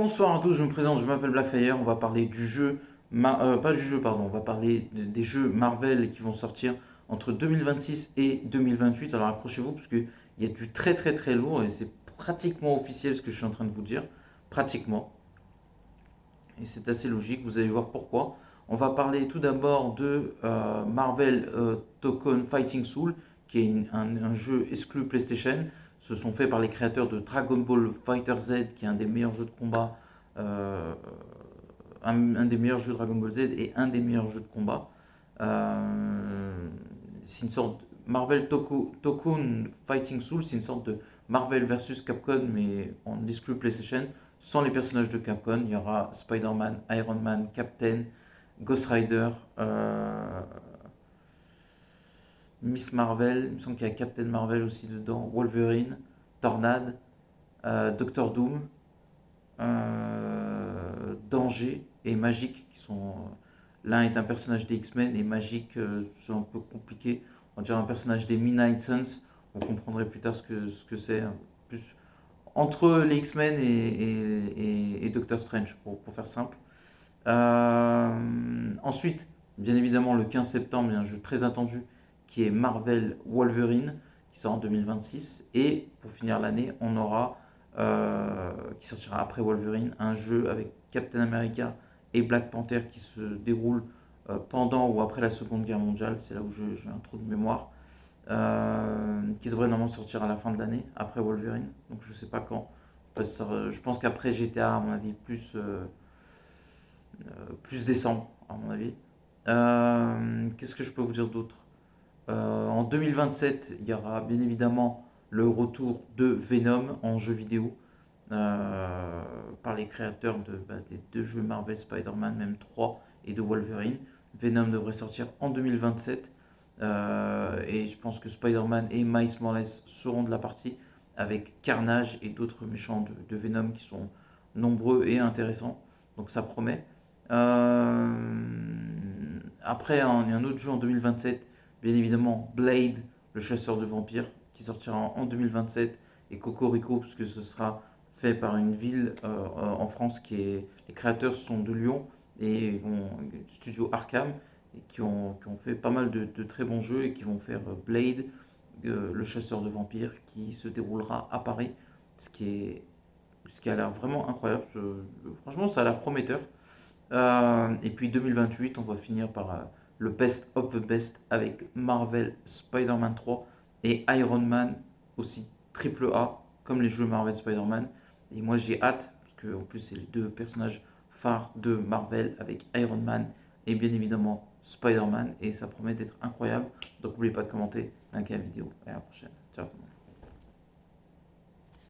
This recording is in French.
Bonsoir à tous, je me présente, je m'appelle Blackfire, on va parler du jeu, pas du jeu pardon, on va parler des jeux Marvel qui vont sortir entre 2026 et 2028. Alors accrochez-vous parce qu'il y a du très très très lourd et c'est pratiquement officiel ce que je suis en train de vous dire, pratiquement. Et c'est assez logique, vous allez voir pourquoi. On va parler tout d'abord de Marvel Token Fighting Soul, qui est un jeu exclu PlayStation. Ce sont faits par les créateurs de Dragon Ball Fighter Z, qui est un des meilleurs jeux de combat, euh, un des meilleurs jeux de Dragon Ball Z et un des meilleurs jeux de combat. C'est une sorte de Token Fighting Soul, c'est une sorte de Marvel versus Capcom, mais en exclu PlayStation, sans les personnages de Capcom. Il y aura Spider-Man, Iron Man, Captain, Ghost Rider, Miss Marvel, il me semble qu'il y a Captain Marvel aussi dedans, Wolverine, Tornade, Doctor Doom, Danger et Magic, qui sont... l'un est un personnage des X-Men et Magic, c'est un peu compliqué. On dirait un personnage des Midnight Suns. On comprendrait plus tard ce que c'est. Plus entre les X-Men et Doctor Strange, pour faire simple. Ensuite, bien évidemment, le 15 septembre, il y a un jeu très attendu qui est Marvel Wolverine, qui sort en 2026. Et pour finir l'année, on aura, qui sortira après Wolverine, un jeu avec Captain America et Black Panther qui se déroule pendant ou après la Seconde Guerre mondiale. C'est là où j'ai un trou de mémoire. Qui devrait normalement sortir à la fin de l'année, après Wolverine. Donc je sais pas quand. Je pense qu'après GTA, à mon avis, plus décembre, à mon avis. Qu'est-ce que je peux vous dire d'autre? En 2027, il y aura bien évidemment le retour de Venom en jeu vidéo par les créateurs des deux jeux Marvel Spider-Man, même 3 et de Wolverine. Venom devrait sortir en 2027 et je pense que Spider-Man et Miles Morales seront de la partie avec Carnage et d'autres méchants de Venom qui sont nombreux et intéressants. Donc ça promet. Après, il y a un autre jeu en 2027, bien évidemment Blade, le chasseur de vampires, qui sortira en 2027, et Cocorico, puisque ce sera fait par une ville en France qui est. Les créateurs sont de Lyon et ils vont studio Arkham et qui ont fait pas mal de très bons jeux et qui vont faire Blade, le chasseur de vampires, qui se déroulera à Paris, ce qui est ce qui a l'air vraiment incroyable. Franchement, ça a l'air prometteur. Et puis 2028, on va finir par le best of the best avec Marvel Spider-Man 3 et Iron Man aussi, triple A, comme les jeux Marvel Spider-Man. Et moi j'ai hâte, parce que en plus c'est les deux personnages phares de Marvel avec Iron Man et bien évidemment Spider-Man. Et ça promet d'être incroyable. Donc n'oubliez pas de commenter, liker la vidéo. Et à la prochaine. Ciao tout le monde.